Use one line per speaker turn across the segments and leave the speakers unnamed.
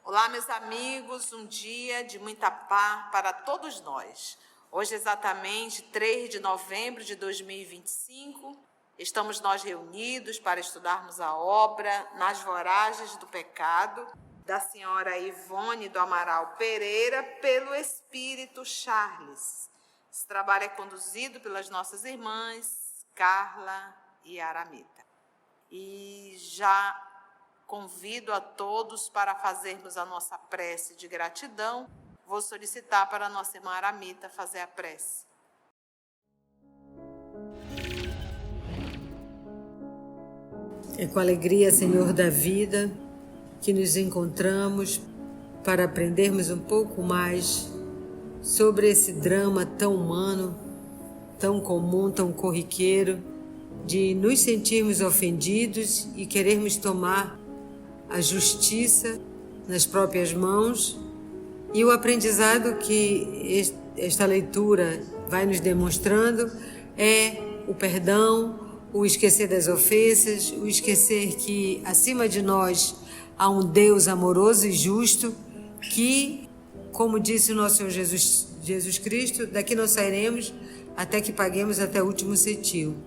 Olá, meus amigos, um dia de muita paz para todos nós. Hoje, exatamente 3 de novembro de 2025, estamos nós reunidos para estudarmos a obra Nas Voragens do Pecado, da senhora Ivone do Amaral Pereira, pelo Espírito Charles. Esse trabalho é conduzido pelas nossas irmãs Carla e Aramita. E já convido a todos para fazermos a nossa prece de gratidão. Vou solicitar para a nossa irmã Aramita fazer a prece.
É com alegria, Senhor da vida, que nos encontramos para aprendermos um pouco mais sobre esse drama tão humano, tão comum, tão corriqueiro, de nos sentirmos ofendidos e querermos tomar a justiça nas próprias mãos. E o aprendizado que esta leitura vai nos demonstrando é o perdão, o esquecer das ofensas, o esquecer que acima de nós há um Deus amoroso e justo que, como disse o nosso Senhor Jesus Cristo, daqui não sairemos até que paguemos até o último cetil.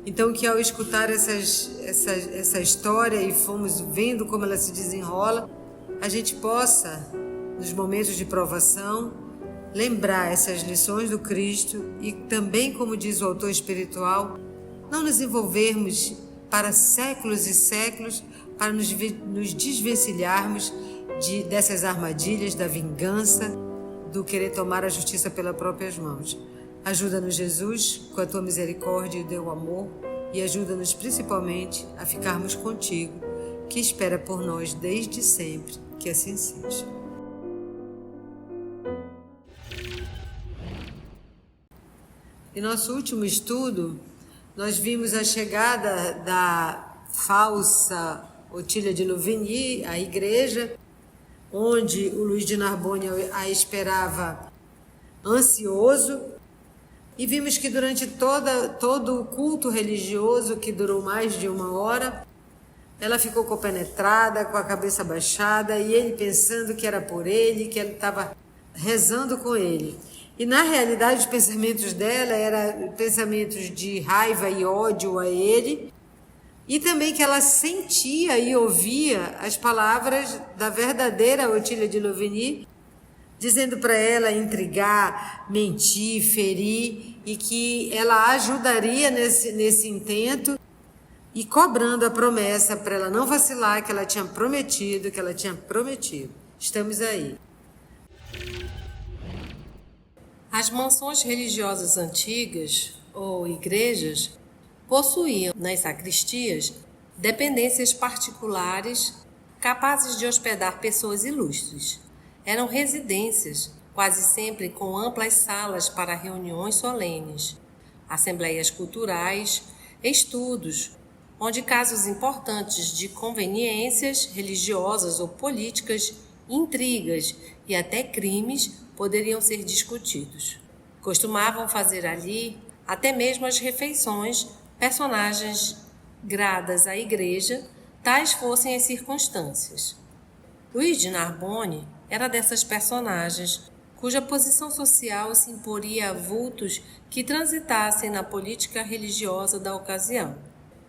Então, que ao escutar essa história e fomos vendo como ela se desenrola, a gente possa, nos momentos de provação, lembrar essas lições do Cristo e também, como diz o autor espiritual, não nos envolvermos para séculos e séculos para nos desvencilharmos dessas armadilhas da vingança, do querer tomar a justiça pelas próprias mãos. Ajuda-nos, Jesus, com a tua misericórdia e o teu amor, e ajuda-nos principalmente a ficarmos contigo, que espera por nós desde sempre. Que assim seja. Em nosso último estudo, nós vimos a chegada da falsa Otília de Louvigny à igreja, onde o Luiz de Narbonne a esperava ansioso. E vimos que durante todo o culto religioso, que durou mais de 1 hora, ela ficou compenetrada, com a cabeça baixada, e ele pensando que era por ele, que ele estava rezando com ele. E na realidade os pensamentos dela eram pensamentos de raiva e ódio a ele, e também que ela sentia e ouvia as palavras da verdadeira Otília de Louvigny, dizendo para ela intrigar, mentir, ferir, e que ela ajudaria nesse intento e cobrando a promessa para ela não vacilar, que ela tinha prometido. Estamos aí.
As mansões religiosas antigas, ou igrejas, possuíam nas sacristias dependências particulares capazes de hospedar pessoas ilustres. Eram residências, quase sempre com amplas salas para reuniões solenes, assembleias culturais, estudos, onde casos importantes de conveniências religiosas ou políticas, intrigas e até crimes poderiam ser discutidos. Costumavam fazer ali até mesmo as refeições personagens gradas à igreja, tais fossem as circunstâncias. Luiz de Narbonne era dessas personagens, cuja posição social se imporia a vultos que transitassem na política religiosa da ocasião.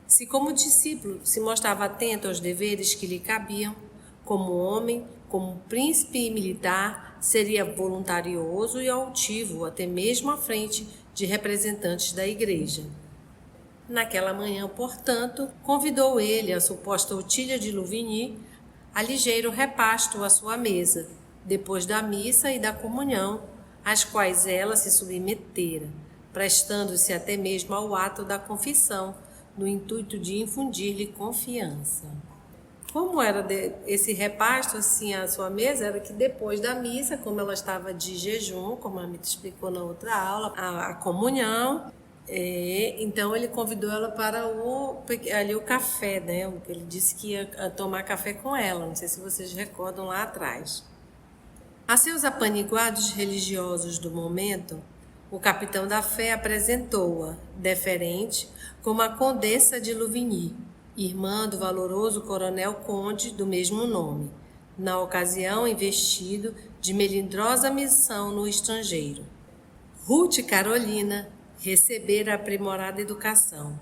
Se como discípulo se mostrava atento aos deveres que lhe cabiam, como homem, como príncipe militar, seria voluntarioso e altivo, até mesmo à frente de representantes da igreja. Naquela manhã, portanto, convidou ele a suposta Otília de Louvigny a ligeiro repasto à sua mesa, depois da missa e da comunhão, às quais ela se submetera, prestando-se até mesmo ao ato da confissão, no intuito de infundir-lhe confiança. Como era esse repasto assim à sua mesa, era que depois da missa, como ela estava de jejum, como a Mita explicou na outra aula, a comunhão, então ele convidou ela para o café, né? Ele disse que ia tomar café com ela, não sei se vocês recordam lá atrás. A seus apaniguados religiosos do momento, o capitão da fé apresentou-a, deferente, como a Condessa de Louvigny, irmã do valoroso coronel conde do mesmo nome, na ocasião investido de melindrosa missão no estrangeiro. Ruth Carolina recebera aprimorada educação.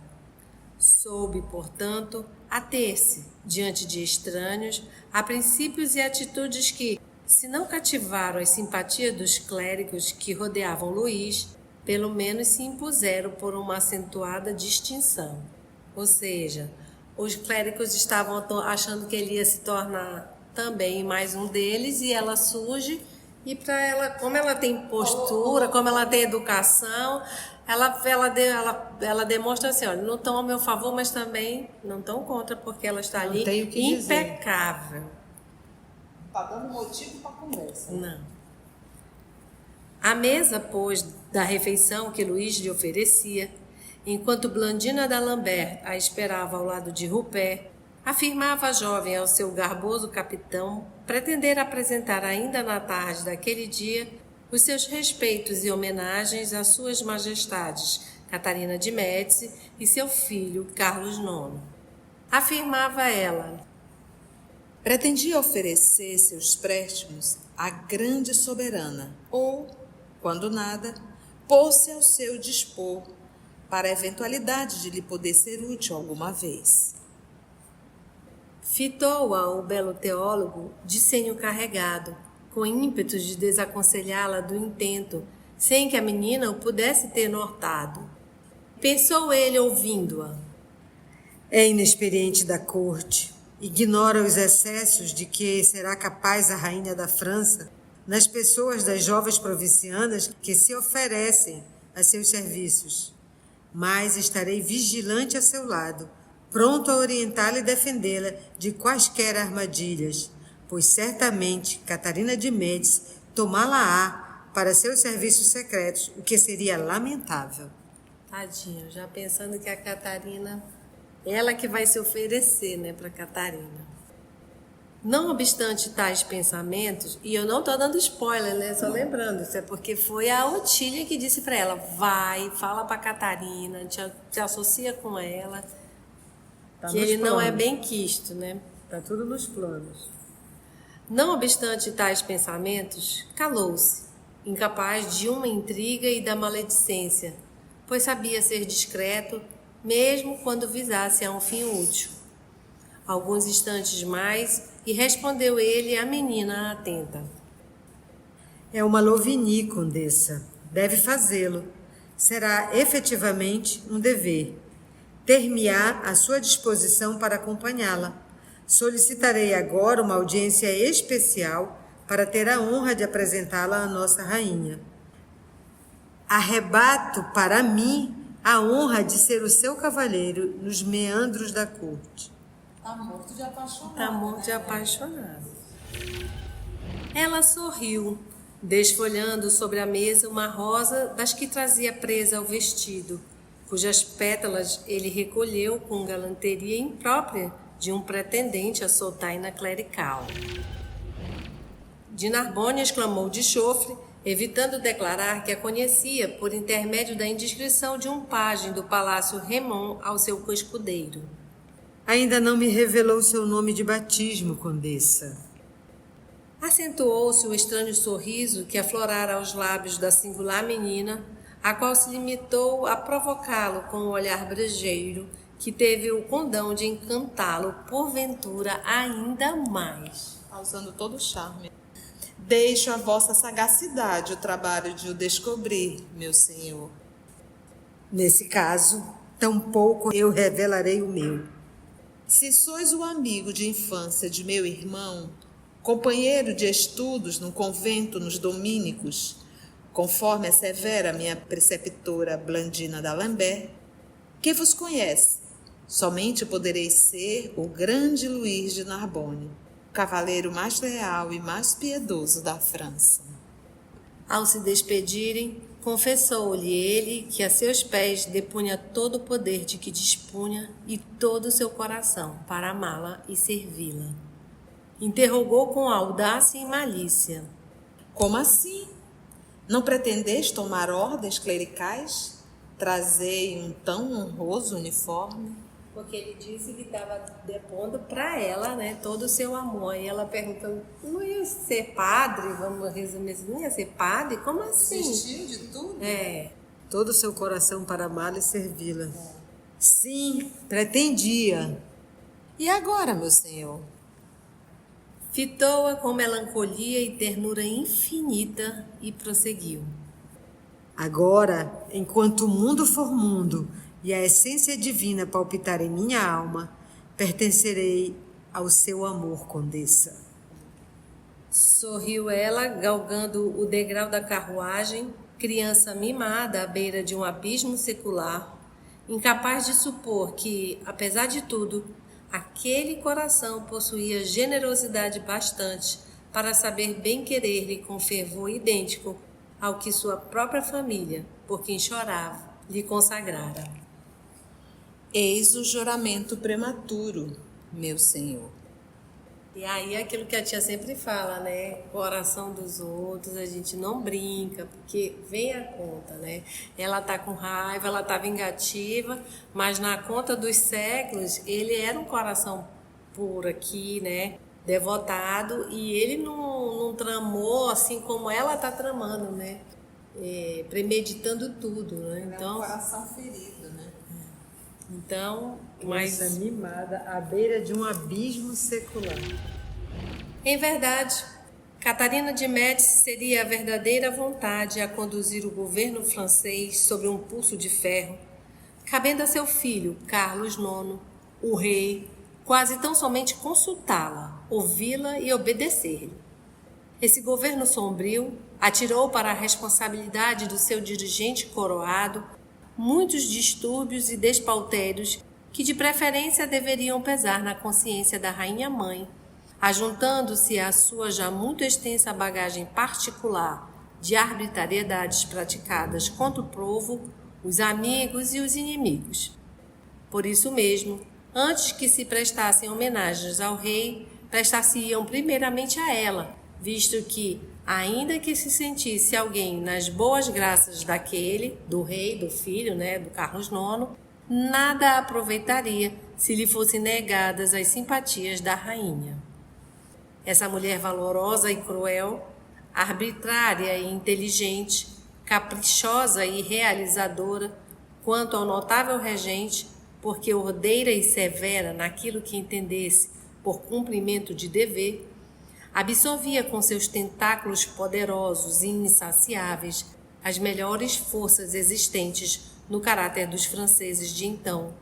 Soube, portanto, ater-se diante de estranhos a princípios e atitudes que, se não cativaram as simpatias dos clérigos que rodeavam Luís, pelo menos se impuseram por uma acentuada distinção. Ou seja, os clérigos estavam achando que ele ia se tornar também mais um deles, e ela surge, e para ela, como ela tem postura, como ela tem educação, ela demonstra assim, olha, não estão ao meu favor, mas também não estão contra, porque ela está ali impecável.
Está dando motivo para conversa.
Não. À mesa, pois, da refeição que Luís lhe oferecia, enquanto Blandina d'Alembert a esperava ao lado de Rupert, afirmava a jovem ao seu garboso capitão pretender apresentar ainda na tarde daquele dia os seus respeitos e homenagens às suas majestades Catarina de Médici e seu filho Carlos IX. Afirmava ela:
pretendia oferecer seus préstimos à grande soberana ou, quando nada, pôr-se ao seu dispor para a eventualidade de lhe poder ser útil alguma vez.
Fitou-a o belo teólogo de senho carregado, com ímpetos de desaconselhá-la do intento, sem que a menina o pudesse ter notado. Pensou ele ouvindo-a:
é inexperiente da corte, ignora os excessos de que será capaz a rainha da França nas pessoas das jovens provincianas que se oferecem a seus serviços. Mas estarei vigilante a seu lado, pronto a orientá-la e defendê-la de quaisquer armadilhas, pois certamente Catarina de Médici tomá-la-á para seus serviços secretos, o que seria lamentável.
Tadinho, já pensando que a Catarina, ela que vai se oferecer, né, para Catarina. Não obstante tais pensamentos, e eu não estou dando spoiler, né, só lembrando, isso é porque foi a Otília que disse para ela: vai, fala para Catarina, te associa com ela, que ele não é bem quisto, né?
Está tudo nos planos.
Não obstante tais pensamentos, calou-se, incapaz de uma intriga e da maledicência, pois sabia ser discreto, mesmo quando visasse a um fim útil. Alguns instantes mais, e respondeu ele à menina atenta:
é uma Louvigny, condessa. Deve fazê-lo. Será efetivamente um dever. Ter-me-á à sua disposição para acompanhá-la. Solicitarei agora uma audiência especial para ter a honra de apresentá-la à nossa rainha. Arrebato para mim a honra de ser o seu cavalheiro nos meandros da corte.
Está morto de apaixonado.
Está morto de apaixonado. Ela sorriu, desfolhando sobre a mesa uma rosa das que trazia presa ao vestido, cujas pétalas ele recolheu com galanteria imprópria de um pretendente a soltaina clerical. De Narbonne exclamou de chofre, evitando declarar que a conhecia por intermédio da indiscrição de um pajem do Palácio Raymond ao seu escudeiro.
Ainda não me revelou seu nome de batismo, condessa.
Acentuou-se o estranho sorriso que aflorara aos lábios da singular menina, a qual se limitou a provocá-lo com o olhar brejeiro, que teve o condão de encantá-lo, porventura, ainda mais.
Causando todo o charme. Deixo a vossa sagacidade o trabalho de o descobrir, meu senhor.
Nesse caso, tampouco eu revelarei o meu.
Se sois o amigo de infância de meu irmão, companheiro de estudos no convento nos Domínicos, conforme assevera minha preceptora Blandina d'Alembert, que vos conhece, somente podereis ser o grande Luís de Narbonne, o cavaleiro mais leal e mais piedoso da França.
Ao se despedirem, confessou-lhe ele que a seus pés depunha todo o poder de que dispunha e todo o seu coração para amá-la e servi-la. Interrogou com audácia e malícia:
como assim? Não pretendeis tomar ordens clericais? Trazei um tão honroso uniforme?
Porque ele disse que estava depondo para ela, né, todo o seu amor. E ela perguntou, não ia ser padre? Vamos resumir assim, não ia ser padre? Como assim?
Desistiu de tudo?
Todo o seu coração para amá-la e servi-la. Sim, pretendia.
E agora, meu senhor?
Fitou-a com melancolia e ternura infinita e prosseguiu.
Agora, enquanto o mundo for mundo e a essência divina palpitar em minha alma, pertencerei ao seu amor, condessa.
Sorriu ela, galgando o degrau da carruagem, criança mimada à beira de um abismo secular, incapaz de supor que, apesar de tudo, aquele coração possuía generosidade bastante para saber bem querer-lhe com fervor idêntico ao que sua própria família, por quem chorava, lhe consagrara.
Eis o juramento prematuro, meu senhor.
E aí aquilo que a tia sempre fala, né? Coração dos outros, a gente não brinca, porque vem a conta, né? Ela tá com raiva, ela tá vingativa, mas na conta dos séculos, ele era um coração puro aqui, né? Devotado, e ele não tramou assim como ela tá tramando, né? Premeditando tudo, né?
Então, é um coração ferido, né?
Então,
Criança mimada à beira de um abismo secular.
Em verdade, Catarina de Médici seria a verdadeira vontade a conduzir o governo francês sobre um pulso de ferro, cabendo a seu filho, Carlos IX, o rei, quase tão somente consultá-la, ouvi-la e obedecer-lhe. Esse governo sombrio atirou para a responsabilidade do seu dirigente coroado muitos distúrbios e despautérios que de preferência deveriam pesar na consciência da rainha-mãe, ajuntando-se à sua já muito extensa bagagem particular de arbitrariedades praticadas contra o povo, os amigos e os inimigos. Por isso mesmo, antes que se prestassem homenagens ao rei, prestar-se-iam primeiramente a ela, visto que, ainda que se sentisse alguém nas boas graças daquele, do rei, do filho, né, do Carlos IX, nada aproveitaria se lhe fossem negadas as simpatias da rainha. Essa mulher valorosa e cruel, arbitrária e inteligente, caprichosa e realizadora, quanto ao notável regente, porque ordeira e severa naquilo que entendesse por cumprimento de dever, absorvia com seus tentáculos poderosos e insaciáveis as melhores forças existentes no caráter dos franceses de então,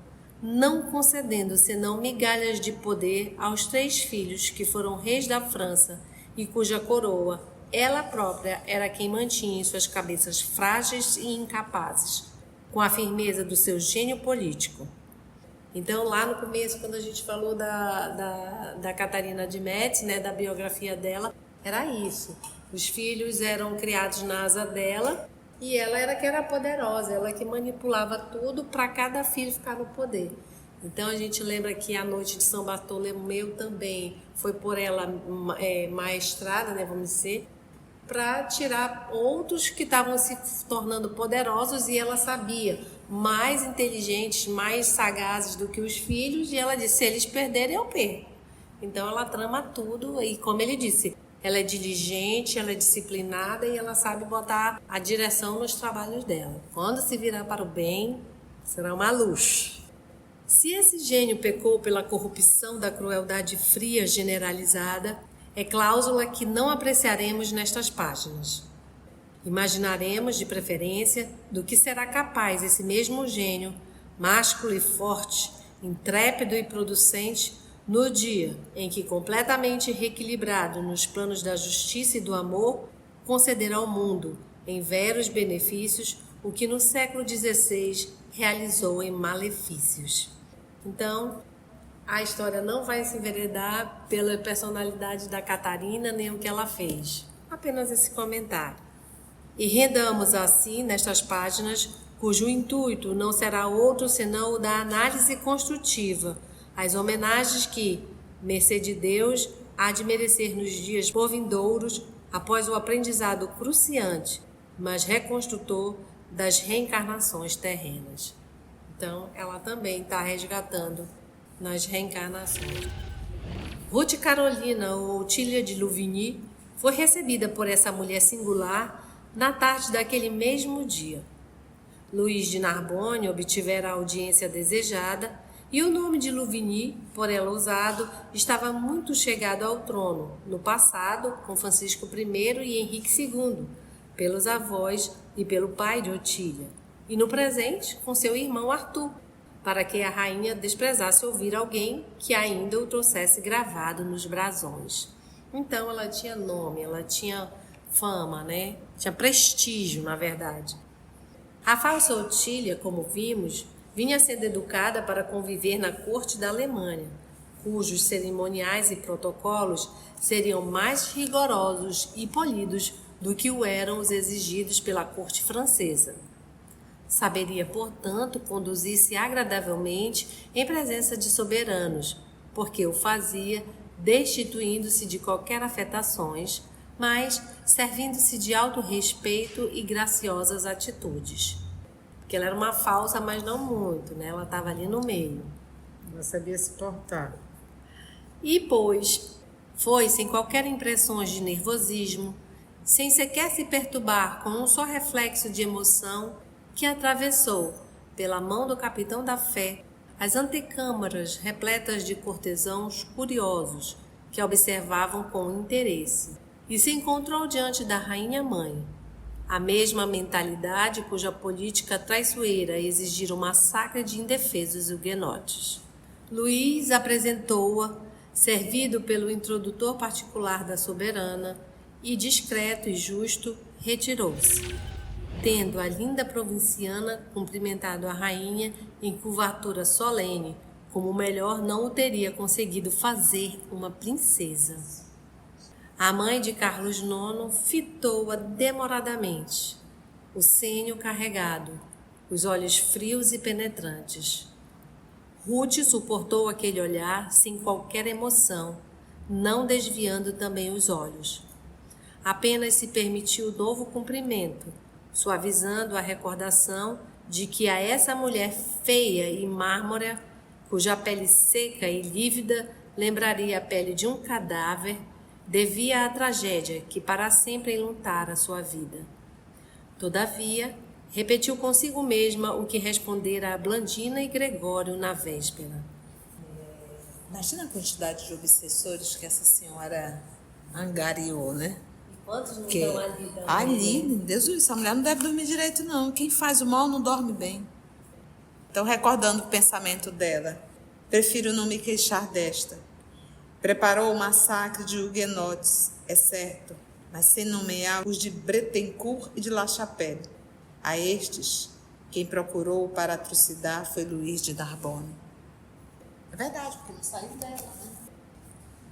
não concedendo senão migalhas de poder aos 3 filhos que foram reis da França e cuja coroa ela própria era quem mantinha em suas cabeças frágeis e incapazes, com a firmeza do seu gênio político. Então, lá no começo, quando a gente falou da Catarina de Médici, né, da biografia dela, era isso. Os filhos eram criados na asa dela e ela era que era poderosa, ela que manipulava tudo para cada filho ficar no poder. Então, a gente lembra que a noite de São Bartolomeu também foi por ela maestrada, né, vamos dizer, para tirar outros que estavam se tornando poderosos e ela sabia, mais inteligentes, mais sagazes do que os filhos, e ela disse, se eles perderem, eu perco. Então ela trama tudo e, como ele disse, ela é diligente, ela é disciplinada e ela sabe botar a direção nos trabalhos dela. Quando se virar para o bem, será uma luz. Se esse gênio pecou pela corrupção da crueldade fria generalizada, é cláusula que não apreciaremos nestas páginas. Imaginaremos, de preferência, do que será capaz esse mesmo gênio, másculo e forte, intrépido e producente, no dia em que, completamente reequilibrado nos planos da justiça e do amor, concederá ao mundo, em veros benefícios, o que no século XVI realizou em malefícios. Então, a história não vai se enveredar pela personalidade da Catarina nem o que ela fez. Apenas esse comentário. E rendamos assim, nestas páginas, cujo intuito não será outro senão o da análise construtiva, as homenagens que, mercê de Deus, há de merecer nos dias por vindouros, após o aprendizado cruciante, mas reconstrutor das reencarnações terrenas. Então, ela também está resgatando nas reencarnações. Ruth Carolina ou Otília de Louvigny foi recebida por essa mulher singular na tarde daquele mesmo dia. Luís de Narbonne obtivera a audiência desejada e o nome de Louvigny, por ela usado, estava muito chegado ao trono, no passado, com Francisco I e Henrique II, pelos avós e pelo pai de Otília, e no presente, com seu irmão Arthur, para que a rainha desprezasse ouvir alguém que ainda o trouxesse gravado nos brasões. Então ela tinha nome, ela tinha fama, né? Tinha prestígio, na verdade. A falsa Otília, como vimos, vinha sendo educada para conviver na corte da Alemanha, cujos cerimoniais e protocolos seriam mais rigorosos e polidos do que o eram os exigidos pela corte francesa. Saberia, portanto, conduzir-se agradavelmente em presença de soberanos, porque o fazia destituindo-se de qualquer afetações, mas servindo-se de alto respeito e graciosas atitudes. Porque ela era uma falsa, mas não muito, né? Ela estava ali no meio.
Ela sabia se portar.
E, pois, foi sem qualquer impressões de nervosismo, sem sequer se perturbar com um só reflexo de emoção, que atravessou, pela mão do capitão da fé, as antecâmaras repletas de cortesãos curiosos que a observavam com interesse, e se encontrou diante da rainha-mãe. A mesma mentalidade cuja política traiçoeira exigira o massacre de indefesos huguenotes. Luís apresentou-a, servido pelo introdutor particular da soberana, e discreto e justo retirou-se, tendo a linda provinciana cumprimentado a rainha em curvatura solene, como melhor não o teria conseguido fazer uma princesa. A mãe de Carlos IX fitou-a demoradamente, o senho carregado, os olhos frios e penetrantes. Ruth suportou aquele olhar sem qualquer emoção, não desviando também os olhos. Apenas se permitiu o novo cumprimento, suavizando a recordação de que a essa mulher feia e mármora, cuja pele seca e lívida lembraria a pele de um cadáver, devia à tragédia que para sempre enlutara sua vida. Todavia, repetiu consigo mesma o que respondera a Blandina e Gregório na véspera.
Imagina a quantidade de obsessores que essa senhora angariou, né?
Quantos não
Que
estão ali também?
ali, Deus, essa mulher não deve dormir direito, não. Quem faz o mal não dorme bem. Então, recordando o pensamento dela, prefiro não me queixar desta. Preparou o massacre de huguenotes, é certo, mas sem nomear os de Bretencourt e de La Chapelle. A estes, quem procurou para atrocidar foi Luís de Narbonne. É verdade, porque não saiu dela, né?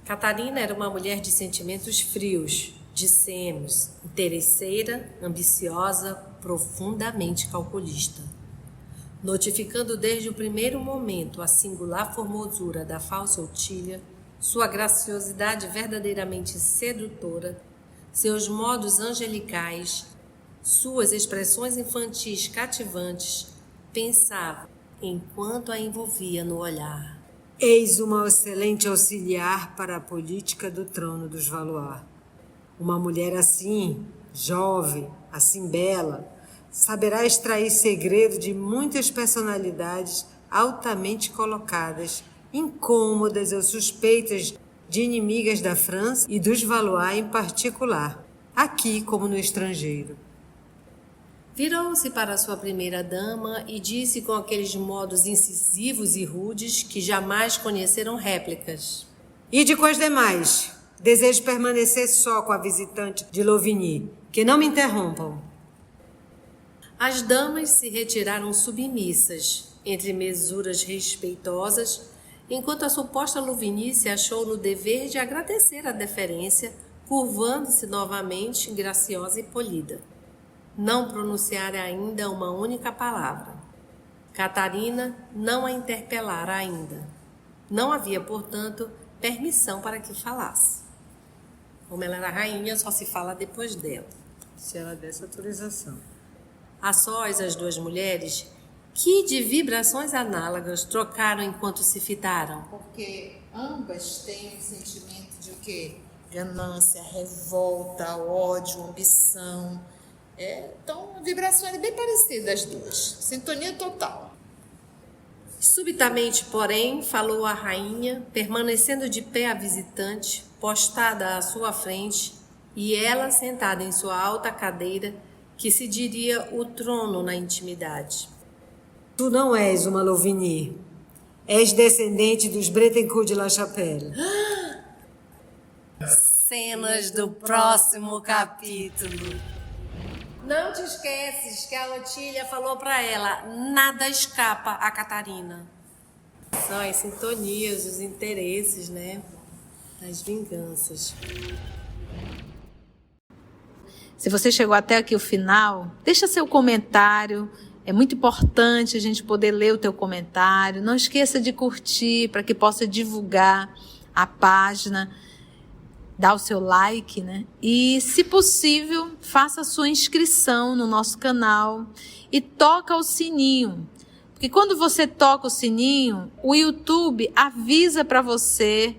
Catarina era uma mulher de sentimentos frios, dissemos, interesseira, ambiciosa, profundamente calculista. Notificando desde o primeiro momento a singular formosura da falsa Otília, sua graciosidade verdadeiramente sedutora, seus modos angelicais, suas expressões infantis cativantes, pensava, enquanto a envolvia no olhar:
Eis uma excelente auxiliar para a política do trono dos Valois. Uma mulher assim, jovem, assim bela, saberá extrair segredo de muitas personalidades altamente colocadas, incômodas ou suspeitas de inimigas da França e dos Valois em particular, aqui como no estrangeiro.
Virou-se para sua primeira-dama e disse com aqueles modos incisivos e rudes que jamais conheceram réplicas:
Ide com as demais. Desejo permanecer só com a visitante de Louvigny. Que não me interrompam.
As damas se retiraram submissas, entre mesuras respeitosas, enquanto a suposta Louvigny se achou no dever de agradecer a deferência, curvando-se novamente, graciosa e polida. Não pronunciara ainda uma única palavra. Catarina não a interpelara ainda. Não havia, portanto, permissão para que falasse. Como ela era rainha, só se fala depois dela.
Se ela desse autorização.
A sós, as duas mulheres, Que de vibrações análogas trocaram enquanto se fitaram?
Porque ambas têm um sentimento de o quê? Ganância, revolta, ódio, ambição. Então, a vibração é bem parecida das duas. Sintonia total.
Subitamente, porém, falou a rainha, permanecendo de pé a visitante, postada à sua frente, e ela sentada em sua alta cadeira, que se diria o trono na intimidade.
Tu não és uma Louvigny. És descendente dos Bretencourt de La Chapelle.
Cenas do próximo capítulo. Não te esqueces que a Otília falou para ela, nada escapa a Catarina. São as sintonias, os interesses, né? As vinganças.
Se você chegou até aqui o final, deixa seu comentário. É muito importante a gente poder ler o teu comentário. Não esqueça de curtir para que possa divulgar a página. Dá o seu like, né? E, se possível, faça a sua inscrição no nosso canal e toca o sininho. Porque quando você toca o sininho, o YouTube avisa para você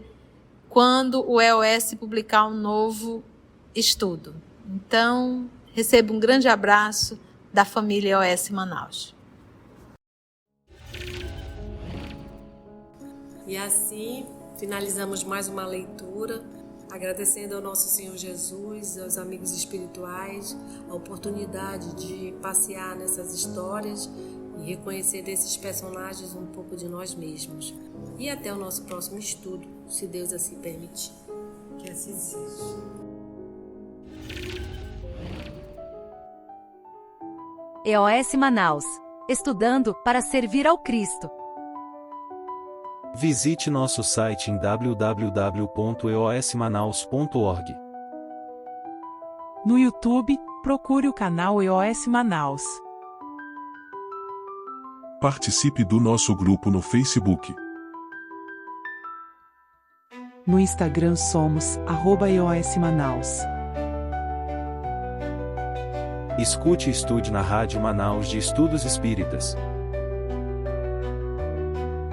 quando o EOS publicar um novo estudo. Então, receba um grande abraço da família EOS Manaus.
E assim, finalizamos mais uma leitura, agradecendo ao nosso Senhor Jesus, aos amigos espirituais, a oportunidade de passear nessas histórias e reconhecer desses personagens um pouco de nós mesmos. E até o nosso próximo estudo, se Deus assim permitir.
Que assim seja.
EOS Manaus. Estudando para servir ao Cristo.
Visite nosso site em www.eosmanaus.org.
No YouTube, procure o canal EOS Manaus.
Participe do nosso grupo no Facebook.
No Instagram somos @EOS Manaus.
Escute e estude na Rádio Manaus de Estudos Espíritas.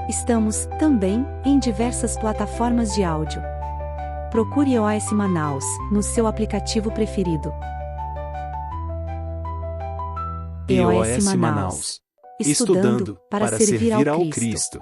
Estamos, também, em diversas plataformas de áudio. Procure EOS Manaus, no seu aplicativo preferido.
EOS Manaus. Estudando para servir ao Cristo.